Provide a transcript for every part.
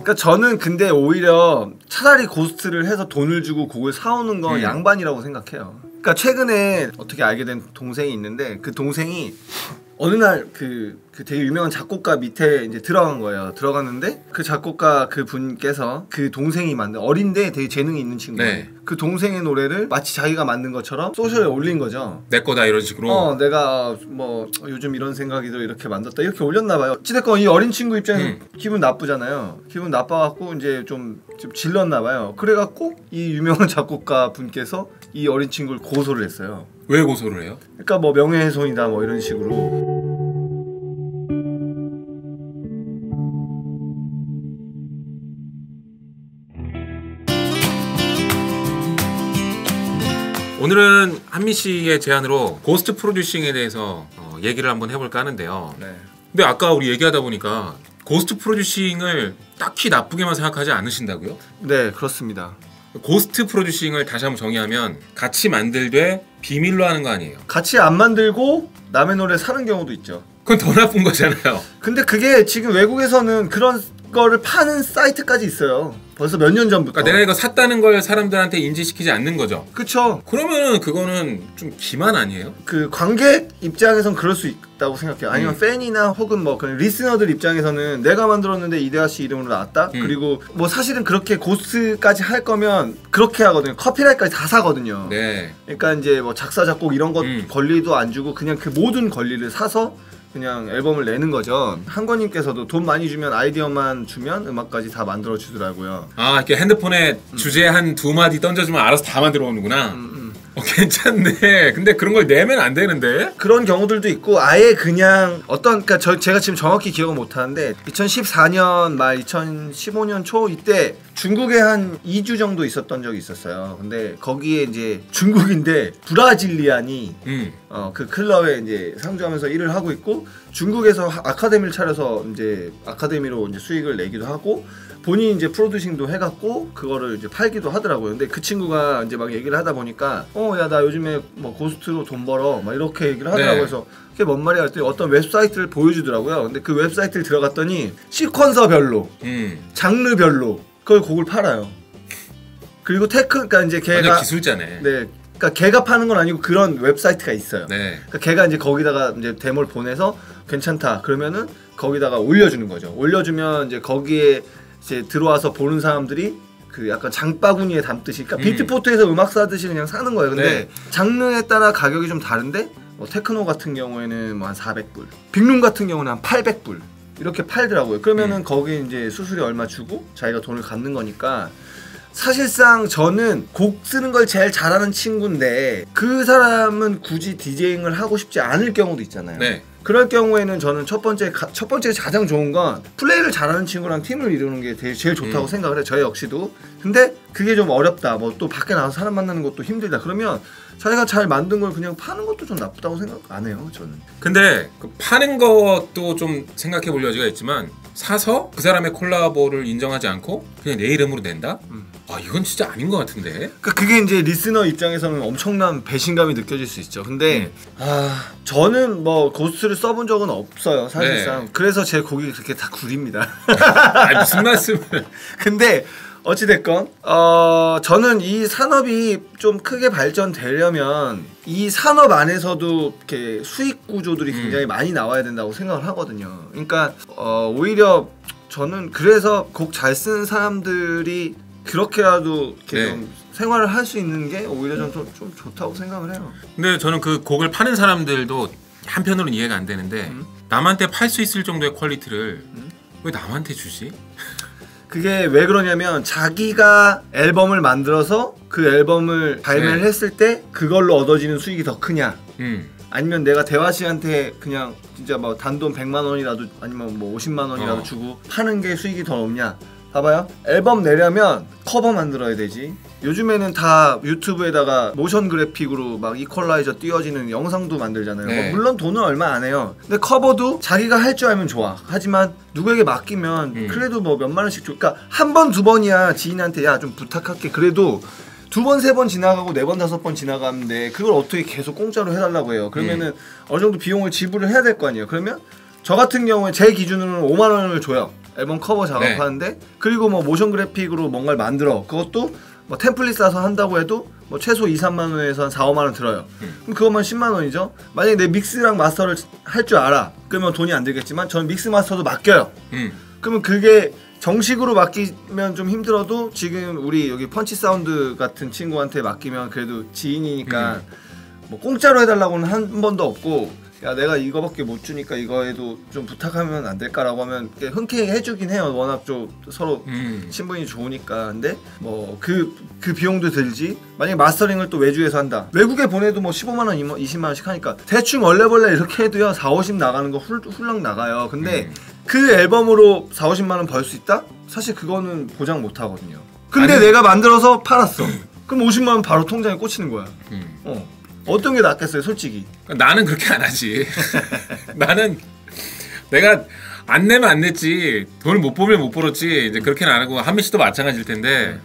그러니까 저는 근데 오히려 차라리 고스트를 해서 돈을 주고 곡을 사오는 건 양반이라고 생각해요. 그러니까 최근에 어떻게 알게 된 동생이 있는데 그 동생이 어느 날 그 되게 유명한 작곡가 밑에 이제 들어간 거예요. 들어갔는데 그 작곡가 그 분께서 그 동생이 만든 어린데 되게 재능이 있는 친구예요. 네. 그 동생의 노래를 마치 자기가 만든 것처럼 소셜에 올린 거죠. 내 거다 이런 식으로. 내가 뭐 요즘 이런 생각이 들어 이렇게 만들었다 이렇게 올렸나 봐요. 어찌됐건 이 어린 친구 입장에서 기분 나쁘잖아요. 기분 나빠갖고 이제 좀 질렀나 봐요. 그래갖고 이 유명한 작곡가 분께서 이 어린 친구를 고소를 했어요. 왜 고소를 해요? 그러니까 뭐 명예훼손이다 뭐 이런 식으로. 오늘은 한미 씨의 제안으로 고스트 프로듀싱에 대해서 얘기를 한번 해볼까 하는데요. 네. 근데 아까 우리 얘기하다 보니까 고스트 프로듀싱을 딱히 나쁘게만 생각하지 않으신다고요? 네, 그렇습니다. 고스트 프로듀싱을 다시 한번 정의하면 같이 만들되 비밀로 하는 거 아니에요? 같이 안 만들고 남의 노래 사는 경우도 있죠. 그건 더 나쁜 거잖아요. 근데 그게 지금 외국에서는 그런 거를 파는 사이트까지 있어요. 벌써 몇 년 전부터. 그러니까 내가 이거 샀다는 걸 사람들한테 인지시키지 않는 거죠. 그쵸. 그러면은 그거는 좀 기만 아니에요? 그 관객 입장에선 그럴 수 있다고 생각해요. 아니면 팬이나 혹은 뭐 그런 리스너들 입장에서는 내가 만들었는데 이대하 씨 이름으로 나왔다. 그리고 뭐 사실은 그렇게 고스트까지 할 거면 그렇게 하거든요. 커피라이트까지 다 사거든요. 네. 그러니까 이제 뭐 작사 작곡 이런 것 권리도 안 주고 그냥 그 모든 권리를 사서 그냥 앨범을 내는 거죠. 한권님께서도 돈 많이 주면 아이디어만 주면 음악까지 다 만들어 주더라고요. 아, 이렇게 핸드폰에 주제 한 두 마디 던져주면 알아서 다 만들어 오는구나. 괜찮네. 근데 그런 걸 내면 안 되는데? 그런 경우들도 있고 아예 그냥 그러니까 제가 지금 정확히 기억을 못 하는데 2014년 말 2015년 초 이때 중국에 한 2주 정도 있었던 적이 있었어요. 근데 거기에 이제 중국인데 브라질리안이 그 클럽에 이제 상주하면서 일을 하고 있고 중국에서 아카데미를 차려서 이제 아카데미로 이제 수익을 내기도 하고 본인이 이제 프로듀싱도 해갖고 그거를 이제 팔기도 하더라고요. 근데 그 친구가 이제 막 얘기를 하다 보니까 야 나 요즘에 뭐 고스트로 돈 벌어 막 이렇게 얘기를 하더라고요. 네. 그래서 그게 뭔 말이야 했더니 어떤 웹사이트를 보여주더라고요. 근데 그 웹사이트를 들어갔더니 시퀀서별로 장르별로 그걸 곡을 팔아요. 그리고 그러니까 이제 걔가 기술자네. 네. 그러니까 걔가 파는 건 아니고 그런 웹사이트가 있어요. 네. 그러니까 걔가 이제 거기다가 이제 데모를 보내서 괜찮다 그러면은 거기다가 올려주는 거죠. 올려주면 이제 거기에 이제 들어와서 보는 사람들이 그 약간 장바구니에 담듯이, 그러니까 비트포트에서 음악 사듯이 그냥 사는 거예요. 근데 네. 장르에 따라 가격이 좀 다른데 뭐 테크노 같은 경우에는 뭐 한 400불, 빅룸 같은 경우는 한 800불 이렇게 팔더라고요. 그러면은 거기 이제 수수료 얼마 주고 자기가 돈을 갖는 거니까. 사실상 저는 곡 쓰는 걸 제일 잘하는 친구인데 그 사람은 굳이 디제잉을 하고 싶지 않을 경우도 있잖아요. 네. 그럴 경우에는 저는 첫 번째 가장 좋은 건 플레이를 잘하는 친구랑 팀을 이루는 게 제일 좋다고 생각을 해요. 저 역시도. 근데 그게 좀 어렵다. 뭐 또 밖에 나가서 사람 만나는 것도 힘들다. 그러면 자기가 잘 만든 걸 그냥 파는 것도 좀 나쁘다고 생각 안 해요. 저는. 근데 그 파는 것도 좀 생각해 볼 여지가 있지만 사서 그 사람의 콜라보를 인정하지 않고 그냥 내 이름으로 낸다? 아, 이건 진짜 아닌 것 같은데. 그러니까 그게 이제 리스너 입장에서는 엄청난 배신감이 느껴질 수 있죠. 근데 저는 뭐 고스트를 써본 적은 없어요, 사실상. 네. 그래서 제 곡이 그렇게 다 구립니다. 아, 무슨 말씀을? 근데 어찌됐건 저는 이 산업이 좀 크게 발전되려면 이 산업 안에서도 이렇게 수익 구조들이 굉장히 많이 나와야 된다고 생각을 하거든요. 그러니까 오히려 저는 그래서 곡 잘 쓰는 사람들이 그렇게라도 이렇게 좀 생활을 할 수 있는 게 오히려 좀 좋다고 생각을 해요. 근데 저는 그 곡을 파는 사람들도 한편으로는 이해가 안 되는데 남한테 팔 수 있을 정도의 퀄리티를 왜 남한테 주지? 그게 왜 그러냐면 자기가 앨범을 만들어서 그 앨범을 발매를 했을 때 그걸로 얻어지는 수익이 더 크냐, 아니면 내가 대화 씨한테 그냥 진짜 뭐 단돈 100만 원이라도 아니면 뭐 50만 원이라도 주고 파는 게 수익이 더 높냐. 봐봐요. 앨범 내려면 커버 만들어야 되지. 요즘에는 다 유튜브에다가 모션 그래픽으로 막 이퀄라이저 띄워지는 영상도 만들잖아요. 네. 뭐 물론 돈은 얼마 안 해요. 근데 커버도 자기가 할 줄 알면 좋아. 하지만 누구에게 맡기면 그래도 뭐 몇만 원씩 줘. 그러니까 한 번, 두 번이야 지인한테 야 좀 부탁할게. 그래도 두 번, 세 번 지나가고 네 번, 다섯 번 지나가는데 그걸 어떻게 계속 공짜로 해달라고 해요. 그러면은 어느 정도 비용을 지불을 해야 될 거 아니에요. 그러면 저 같은 경우에 제 기준으로는 5만 원을 줘요. 앨범 커버 작업하는데 그리고 뭐 모션 그래픽으로 뭔가를 만들어. 그것도 뭐 템플릿 싸서 한다고 해도 뭐 최소 2, 3만 원에서 한 4, 5만 원 들어요. 그럼 그것만 10만 원이죠. 만약에 내 믹스랑 마스터를 할 줄 알아. 그러면 돈이 안 들겠지만 저는 믹스 마스터도 맡겨요. 그러면 그게 정식으로 맡기면 좀 힘들어도 지금 우리 여기 펀치 사운드 같은 친구한테 맡기면 그래도 지인이니까 뭐 공짜로 해달라고는 한 번도 없고 야 내가 이거밖에 못 주니까 이거에도 좀 부탁하면 안 될까라고 하면 흔쾌히 해주긴 해요. 워낙 좀 서로 친분이 좋으니까. 근데 뭐 그 비용도 들지. 만약에 마스터링을 또 외주에서 한다. 외국에 보내도 뭐 15만 원, 20만 원씩 하니까 대충 얼레벌레 이렇게 해도요 4, 50 나가는 거 훌렁 나가요. 근데 그 앨범으로 4, 50만 원 벌 수 있다? 사실 그거는 보장 못 하거든요. 근데 아니, 내가 만들어서 팔았어. 그럼 50만 원 바로 통장에 꽂히는 거야. 어떤 게 낫겠어요, 솔직히? 나는 그렇게 안 하지. 나는 내가 안 내면 안 냈지, 돈을 못 벌면 못 벌었지. 이제 그렇게는 안 하고 한민 씨도 마찬가지일 텐데.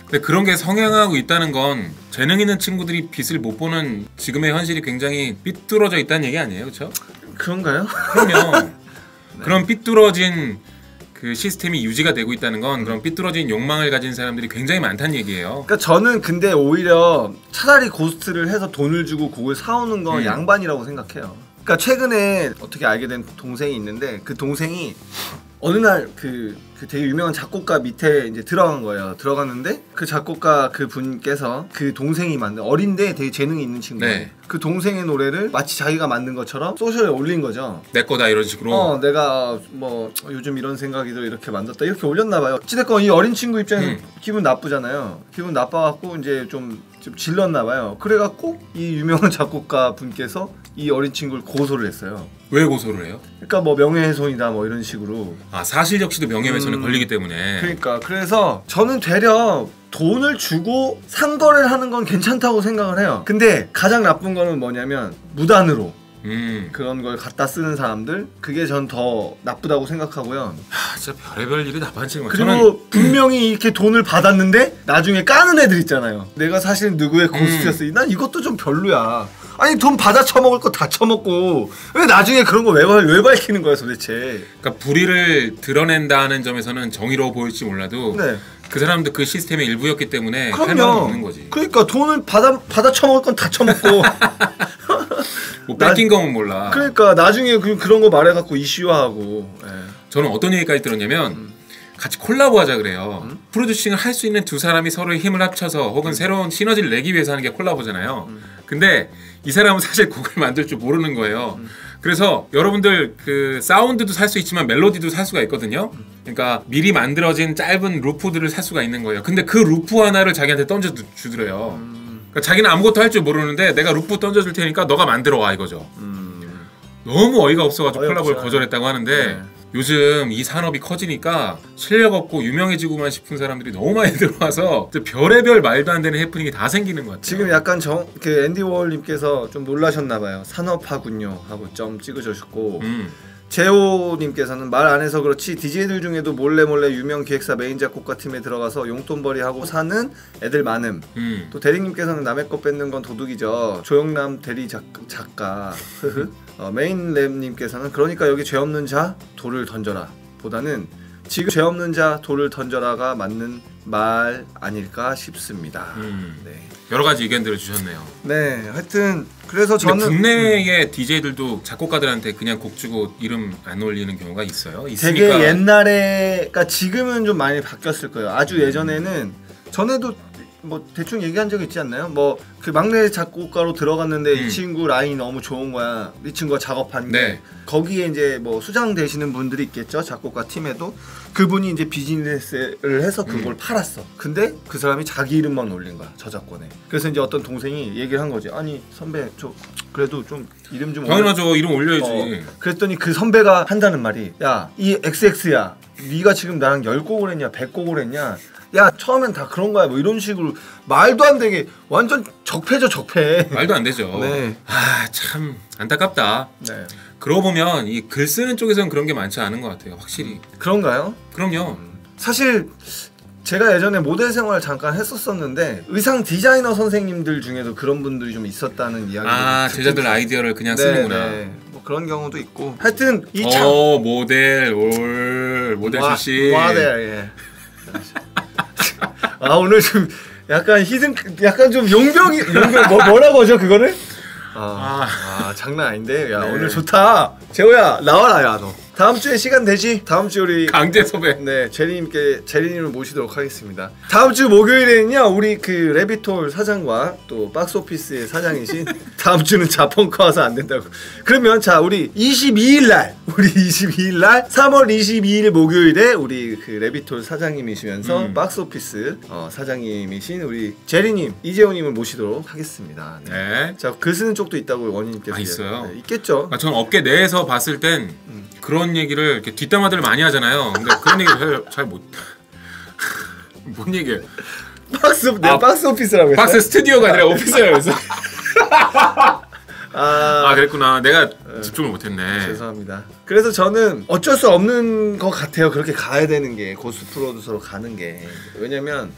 근데 그런 게 성행하고 있다는 건 재능 있는 친구들이 빚을 못 보는 지금의 현실이 굉장히 삐뚤어져 있다는 얘기 아니에요, 그렇죠? 그런가요? 그럼요. 네. 그런 삐뚤어진 그 시스템이 유지가 되고 있다는 건 그런 삐뚤어진 욕망을 가진 사람들이 굉장히 많다는 얘기예요. 그러니까 저는 근데 오히려 차라리 고스트를 해서 돈을 주고 곡을 사오는 건 양반이라고 생각해요. 그러니까 최근에 어떻게 알게 된 동생이 있는데 그 동생이 어느 날 그 되게 유명한 작곡가 밑에 이제 들어간 거예요. 들어갔는데 그 작곡가 그 분께서 그 동생이 만든 어린데 되게 재능이 있는 친구예요. 네. 그 동생의 노래를 마치 자기가 만든 것처럼 소셜에 올린 거죠. 내 거다 이런 식으로. 내가 뭐 요즘 이런 생각이 들어 이렇게 만들었다 이렇게 올렸나 봐요. 어찌됐건 이 어린 친구 입장에서 기분 나쁘잖아요. 기분 나빠갖고 이제 좀 질렀나 봐요. 그래갖고 이 유명한 작곡가 분께서 이 어린 친구를 고소를 했어요. 왜 고소를 해요? 그러니까 뭐 명예훼손이다 뭐 이런 식으로. 아 사실 역시도 명예훼손에 걸리기 때문에. 그러니까 그래서 저는 되려 돈을 주고 상거래를 하는 건 괜찮다고 생각을 해요. 근데 가장 나쁜 거는 뭐냐면 무단으로 그런 걸 갖다 쓰는 사람들, 그게 전 더 나쁘다고 생각하고요. 진짜 별의별 일이 다 많지만 그리고 저는 분명히 이렇게 돈을 받았는데 나중에 까는 애들 있잖아요. 내가 사실 누구의 고스트였어. 난 이것도 좀 별로야. 아니 돈 받아 처먹을 거 다 처먹고 왜 나중에 그런 거 왜 밝히는 거야 도대체. 그러니까 불의를 드러낸다는 점에서는 정의로워 보일지 몰라도 네. 그 사람도 그 시스템의 일부였기 때문에 할 말은 없는 거지. 그러니까 돈을 받아 처먹을 건 다 처먹고 뭐 뺏긴 거면 몰라. 그러니까 나중에 그런 거 말해갖고 이슈화하고. 네. 저는 어떤 얘기까지 들었냐면 같이 콜라보 하자 그래요. 프로듀싱을 할 수 있는 두 사람이 서로의 힘을 합쳐서 혹은 새로운 시너지를 내기 위해서 하는 게 콜라보잖아요. 근데 이 사람은 사실 곡을 만들 줄 모르는 거예요. 그래서 여러분들 그 사운드도 살 수 있지만 멜로디도 살 수가 있거든요. 그러니까 미리 만들어진 짧은 루프들을 살 수가 있는 거예요. 근데 그 루프 하나를 자기한테 던져주더래요. 그러니까 자기는 아무것도 할 줄 모르는데 내가 루프 던져줄 테니까 너가 만들어 와 이거죠. 너무 어이가 없어가지고 콜라보를 거절했다고 하는데 네. 요즘 이 산업이 커지니까 실력 없고 유명해지고만 싶은 사람들이 너무 많이 들어와서 별의별 말도 안 되는 해프닝이 다 생기는 것 같아요. 지금 약간 그 앤디 워홀님께서 좀 놀라셨나봐요. 산업화군요 하고 점 찍으셨고 제호님께서는 말 안 해서 그렇지 DJ들 중에도 몰래 유명 기획사 메인 작곡가 팀에 들어가서 용돈벌이 하고 사는 애들 많음. 또 대리님께서는 남의 거 뺏는 건 도둑이죠. 조영남 대리 작가 메인랩님께서는 그러니까 여기 죄 없는 자 돌을 던져라 보다는 지금 죄 없는 자 돌을 던져라가 맞는 말 아닐까 싶습니다. 네. 여러 가지 의견들을 주셨네요. 네, 하여튼 그래서 저는 국내의 DJ들도 작곡가들한테 그냥 곡 주고 이름 안 올리는 경우가 있어요. 있으니까. 되게 옛날에, 그러니까 지금은 좀 많이 바뀌었을 거예요. 아주 예전에는 전에도 뭐 대충 얘기한 적 있지 않나요? 뭐 그 막내 작곡가로 들어갔는데 이 친구 라인이 너무 좋은 거야. 이 친구가 작업한 게 네. 거기에 이제 뭐 수장 되시는 분들이 있겠죠. 작곡가 팀에도 그분이 이제 비즈니스를 해서 그걸 팔았어. 근데 그 사람이 자기 이름만 올린 거야 저작권에. 그래서 이제 어떤 동생이 얘기를 한 거지. 아니 선배 저 그래도 좀 이름 좀 당연하죠. 이름 올려야지. 그랬더니 그 선배가 한다는 말이 야 이 XX야 네가 지금 나랑 10곡을 했냐 100곡을 했냐 야 처음엔 다 그런 거야 뭐 이런 식으로 말도 안 되게 완전 적폐죠 적폐. 말도 안 되죠. 네. 아 참 안타깝다. 네. 그러고 보면 이 글 쓰는 쪽에서는 그런 게 많지 않은 것 같아요. 확실히. 그런가요? 그럼요. 사실 제가 예전에 모델 생활 잠깐 했었었는데 의상 디자이너 선생님들 중에도 그런 분들이 좀 있었다는 이야기를 제자들 아이디어를 그냥 쓰는구나. 뭐 그런 경우도 있고 하여튼 이 모델 출신. 모델 오늘 좀 약간 약간 좀 용병 뭐라고 하죠 그거를? 장난 아닌데. 야 오늘 좋다. 재호야 나와라. 야 너 다음 주에 시간 되지? 다음 주 우리 강제 섭외. 네 제리님을 모시도록 하겠습니다. 다음 주 목요일에는요 우리 그 레비톨 사장과 또 박스오피스의 사장이신 다음 주는 자펑카 와서 안 된다고. 그러면 자 우리 22일 날 3월 22일 목요일에 우리 그 레비톨 사장님이시면서 박스오피스 사장님이신 우리 제리님 이재호님을 모시도록 하겠습니다. 네. 자 글 쓰는 쪽도 있다고 원인님께서 있어요. 네, 있겠죠. 저는 업계 내에서 봤을 땐 그런 얘기를 이렇게 뒷담화들을 많이 하잖아요. 근데 그런 얘기를 잘 못. 뭔 얘기해? 박스 오피스라고 했어요. 박스 스튜디오가 아니라 오피스라고 했어. 그랬구나. 내가 집중을 못했네. 죄송합니다. 그래서 저는 어쩔 수 없는 것 같아요. 그렇게 가야 되는 게 고스 프로듀서로 가는 게. 왜냐면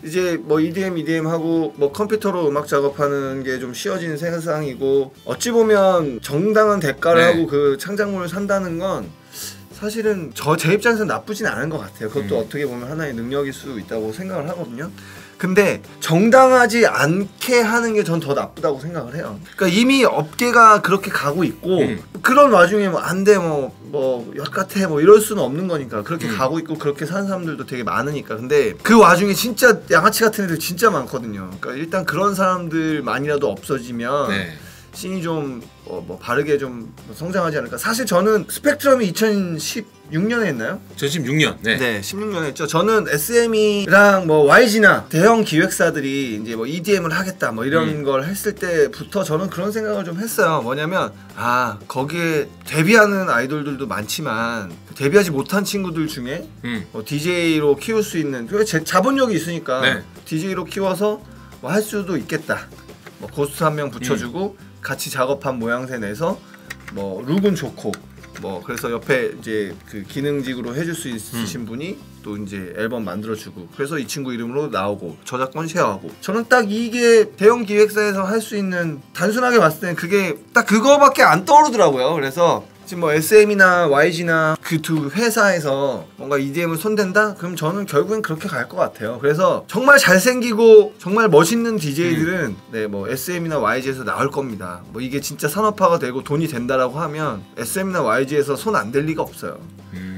이제 뭐 EDM 하고 뭐 컴퓨터로 음악 작업하는 게 좀 쉬워진 세상이고 어찌 보면 정당한 대가를 하고 그 창작물을 산다는 건 사실은 제 입장에서는 나쁘진 않은 것 같아요. 그것도 어떻게 보면 하나의 능력일 수 있다고 생각을 하거든요. 근데 정당하지 않게 하는 게 전 더 나쁘다고 생각을 해요. 그러니까 이미 업계가 그렇게 가고 있고 그런 와중에 뭐 안 돼 뭐 역같아 뭐 이럴 수는 없는 거니까 그렇게 가고 있고 그렇게 사는 사람들도 되게 많으니까. 근데 그 와중에 진짜 양아치 같은 애들 진짜 많거든요. 그러니까 일단 그런 사람들만이라도 없어지면 씬이 좀 뭐 바르게 좀 성장하지 않을까. 사실 저는 스펙트럼이 2016년에 했나요? 저 지금 6년. 네, 16년에 했죠. 저는 SM이랑 뭐 YG나 대형 기획사들이 이제 뭐 EDM을 하겠다 뭐 이런 걸 했을 때부터 저는 그런 생각을 좀 했어요. 뭐냐면 거기에 데뷔하는 아이돌들도 많지만 데뷔하지 못한 친구들 중에 DJ로 키울 수 있는 자본력이 있으니까 DJ로 키워서 뭐 할 수도 있겠다. 뭐 고스트 한 명 붙여주고 같이 작업한 모양새 내서 뭐 룩은 좋고 뭐 그래서 옆에 이제 그 기능직으로 해줄 수 있으신 분이 또 이제 앨범 만들어주고 그래서 이 친구 이름으로 나오고 저작권 쉐어하고 저는 딱 이게 대형 기획사에서 할 수 있는 단순하게 봤을 때는 그게 딱 그거밖에 안 떠오르더라고요. 그래서 지금 뭐 SM이나 YG나 그 두 회사에서 뭔가 EDM을 손댄다? 그럼 저는 결국엔 그렇게 갈 것 같아요. 그래서 정말 잘생기고 정말 멋있는 DJ들은 뭐 SM이나 YG에서 나올 겁니다. 뭐 이게 진짜 산업화가 되고 돈이 된다라고 하면 SM이나 YG에서 손 안 댈 리가 없어요.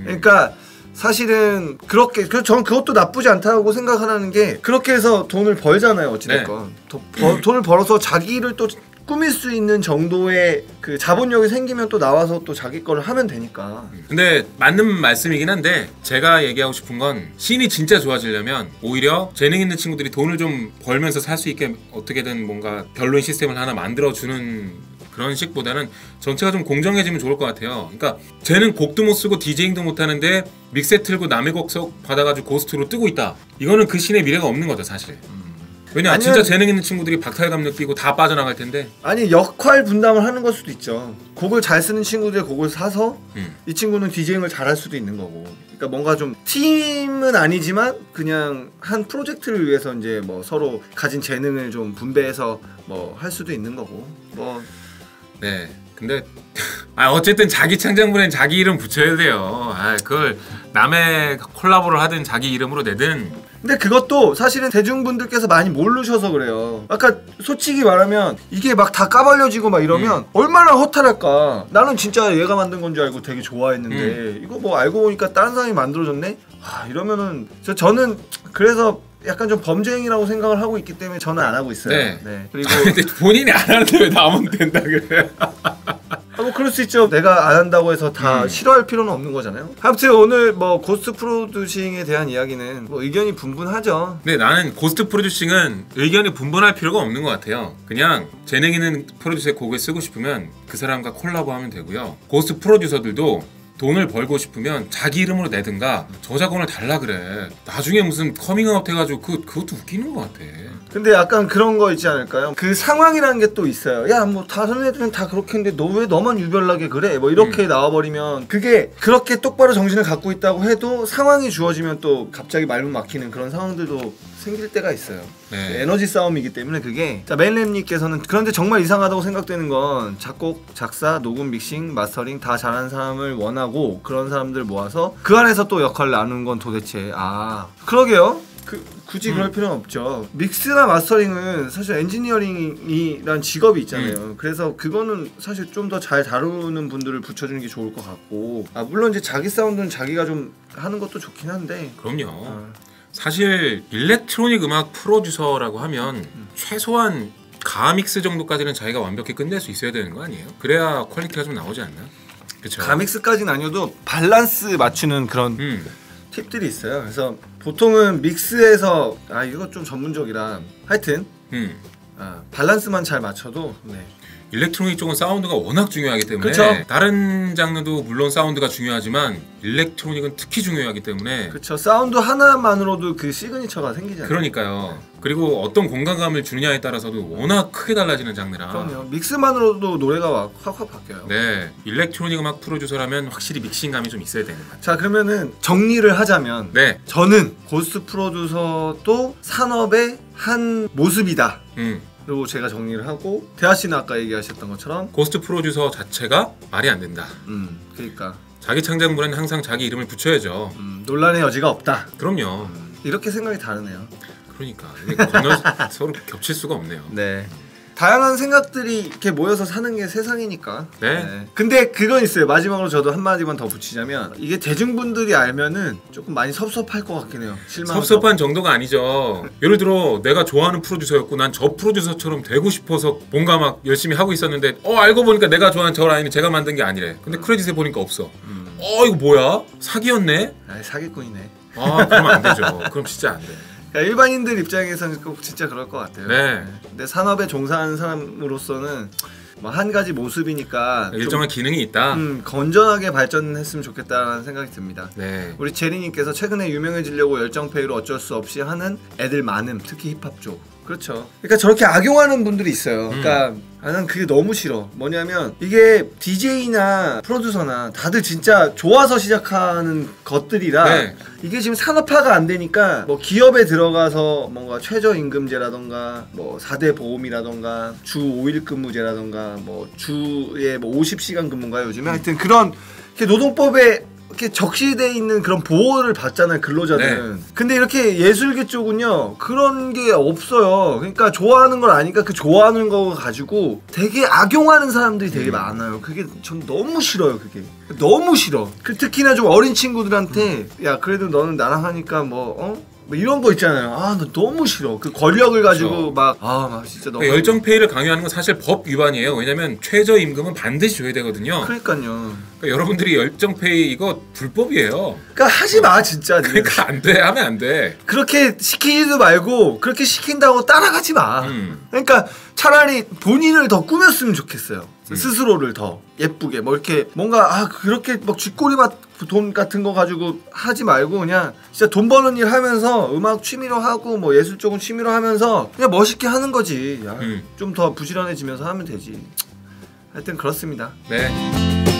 그러니까 사실은 그렇게 저는 그것도 나쁘지 않다고 생각하는 게 그렇게 해서 돈을 벌잖아요. 어찌됐건 돈을 벌어서 자기를 또 꾸밀 수 있는 정도의 그 자본력이 생기면 또 나와서 또 자기 거를 하면 되니까. 근데 맞는 말씀이긴 한데 제가 얘기하고 싶은 건 씬이 진짜 좋아지려면 오히려 재능 있는 친구들이 돈을 좀 벌면서 살 수 있게 어떻게든 뭔가 별로인 시스템을 하나 만들어주는 그런 식보다는 전체가 좀 공정해지면 좋을 것 같아요. 그러니까 쟤는 곡도 못 쓰고 디제잉도 못 하는데 믹셋 틀고 남의 곡 받아가지고 고스트로 뜨고 있다. 이거는 그 씬의 미래가 없는 거죠 사실. 왜냐 진짜 재능 있는 친구들이 박탈감 느끼고 다 빠져나갈 텐데. 아니 역할 분담을 하는 걸 수도 있죠. 곡을 잘 쓰는 친구들의 곡을 사서 이 친구는 디제잉을 잘할 수도 있는 거고. 그러니까 뭔가 좀 팀은 아니지만 그냥 한 프로젝트를 위해서 이제 뭐 서로 가진 재능을 좀 분배해서 뭐 할 수도 있는 거고. 뭐 네. 근데 어쨌든 자기 창작물엔 자기 이름 붙여야 돼요. 그걸 남의 콜라보를 하든 자기 이름으로 내든. 근데 그것도 사실은 대중분들께서 많이 모르셔서 그래요. 아까 솔직히 말하면 이게 막 다 까발려지고 막 이러면 얼마나 허탈할까. 나는 진짜 얘가 만든 건 줄 알고 되게 좋아했는데 이거 뭐 알고 보니까 다른 사람이 만들어줬네? 이러면은 저는 그래서 약간 좀 범죄행위라고 생각을 하고 있기 때문에 저는 안 하고 있어요. 네. 그리고 근데 본인이 안 하는데 왜 나오면 된다 그래요? 뭐 그럴 수 있죠. 내가 안 한다고 해서 다 싫어할 필요는 없는 거잖아요. 아무튼 오늘 뭐 고스트 프로듀싱에 대한 이야기는 뭐 의견이 분분하죠. 네, 나는 고스트 프로듀싱은 의견이 분분할 필요가 없는 것 같아요. 그냥 재능 있는 프로듀서의 곡을 쓰고 싶으면 그 사람과 콜라보하면 되고요. 고스트 프로듀서들도 돈을 벌고 싶으면 자기 이름으로 내든가 저작권을 달라 그래. 나중에 무슨 커밍아웃 해가지고 그것도 웃기는 것 같아. 근데 약간 그런 거 있지 않을까요? 그 상황이라는 게 또 있어요. 야, 뭐 다른 애들은 다 그렇게 했는데 너 왜 너만 유별나게 그래? 뭐 이렇게 나와버리면 그게 그렇게 똑바로 정신을 갖고 있다고 해도 상황이 주어지면 또 갑자기 말문 막히는 그런 상황들도 생길 때가 있어요. 네. 에너지 싸움이기 때문에 그게. 자, 맨랩님께서는 그런데 정말 이상하다고 생각되는 건 작곡, 작사, 녹음, 믹싱, 마스터링 다 잘하는 사람을 원하고 그런 사람들 모아서 그 안에서 또 역할을 나누는 건 도대체 그러게요. 굳이 그럴 필요는 없죠. 믹스나 마스터링은 사실 엔지니어링이란 직업이 있잖아요. 그래서 그거는 사실 좀 더 잘 다루는 분들을 붙여주는 게 좋을 것 같고, 물론 이제 자기 사운드는 자기가 좀 하는 것도 좋긴 한데. 그럼요. 사실 일렉트로닉 음악 프로듀서라고 하면 최소한 가믹스 정도까지는 자기가 완벽히 끝낼 수 있어야 되는 거 아니에요? 그래야 퀄리티가 좀 나오지 않나? 그쵸? 가믹스까지는 아니어도 밸런스 맞추는 그런 팁들이 있어요. 그래서 보통은 믹스에서 이거 좀 전문적이라 하여튼 밸런스만 잘 맞춰도 일렉트로닉 쪽은 사운드가 워낙 중요하기 때문에 그쵸? 다른 장르도 물론 사운드가 중요하지만 일렉트로닉은 특히 중요하기 때문에 그렇죠. 사운드 하나만으로도 그 시그니처가 생기잖아요. 그러니까요. 그리고 어떤 공간감을 주느냐에 따라서도 워낙 크게 달라지는 장르라. 그럼요. 믹스만으로도 노래가 확확 바뀌어요. 네, 일렉트로닉 음악 프로듀서라면 확실히 믹싱감이 좀 있어야 되는 것 같아요. 자, 그러면은 정리를 하자면 저는 고스트 프로듀서도 산업의 한 모습이다. 그리고 제가 정리를 하고 대하 씨는 아까 얘기하셨던 것처럼 고스트 프로듀서 자체가 말이 안 된다. 그러니까 자기 창작물에는 항상 자기 이름을 붙여야죠. 논란의 여지가 없다. 그럼요. 이렇게 생각이 다르네요. 그러니까 이게 서로 겹칠 수가 없네요. 네. 다양한 생각들이 이렇게 모여서 사는 게 세상이니까. 근데 그건 있어요. 마지막으로 저도 한마디만 더 붙이자면 이게 대중분들이 알면은 조금 많이 섭섭할 것 같긴 해요. 섭섭한 정도가 아니죠. 예를 들어 내가 좋아하는 프로듀서였고 난 저 프로듀서처럼 되고 싶어서 뭔가 막 열심히 하고 있었는데 알고 보니까 내가 좋아하는 저 라인은 제가 만든 게 아니래. 근데 크레딧에 보니까 없어. 이거 뭐야? 사기였네? 사기꾼이네. 그러면 안 되죠. 그럼 진짜 안 돼. 일반인들 입장에서는 꼭 진짜 그럴 것 같아요. 네. 근데 산업에 종사하는 사람으로서는 한 가지 모습이니까 일정한 기능이 있다. 건전하게 발전했으면 좋겠다는 생각이 듭니다. 네. 우리 제리님께서 최근에 유명해지려고 열정페이로 어쩔 수 없이 하는 애들 많음. 특히 힙합 쪽. 그렇죠. 그러니까 저렇게 악용하는 분들이 있어요. 그러니까 난 그게 너무 싫어. 뭐냐면 이게 DJ나 프로듀서나 다들 진짜 좋아서 시작하는 것들이라 이게 지금 산업화가 안 되니까 뭐 기업에 들어가서 뭔가 최저임금제라던가 뭐 4대 보험이라던가 주 5일 근무제라던가 뭐 주에 뭐 50시간 근무인가요 요즘에? 하여튼 그런 노동법에 이렇게 적시되어 있는 그런 보호를 받잖아요, 근로자들은. 근데 이렇게 예술계 쪽은요 그런 게 없어요. 그러니까 좋아하는 걸 아니까 그 좋아하는 거 가지고 되게 악용하는 사람들이 되게 많아요. 그게 전 너무 싫어요. 그게 너무 싫어. 특히나 좀 어린 친구들한테 야 그래도 너는 나랑 하니까 뭐 이런 거 있잖아요. 나 너무 싫어. 그 권력을 가지고 막 진짜 너무 열정페이를 강요하는 건 사실 법 위반이에요. 왜냐면 최저임금은 반드시 줘야 되거든요. 그러니까요. 여러분들이 열정페이 이거 불법이에요. 그러니까 하지 마 진짜. 그러니까 안 돼. 하면 안 돼. 그렇게 시키지도 말고 그렇게 시킨다고 따라가지 마. 그러니까 차라리 본인을 더 꾸몄으면 좋겠어요. 스스로를 더 예쁘게 뭐 이렇게 뭔가 그렇게 막 쥐꼬리맛 돈 같은 거 가지고 하지 말고 그냥 진짜 돈 버는 일 하면서 음악 취미로 하고 뭐 예술 쪽은 취미로 하면서 그냥 멋있게 하는 거지. 좀 더 부지런해지면서 하면 되지. 하여튼 그렇습니다. 네.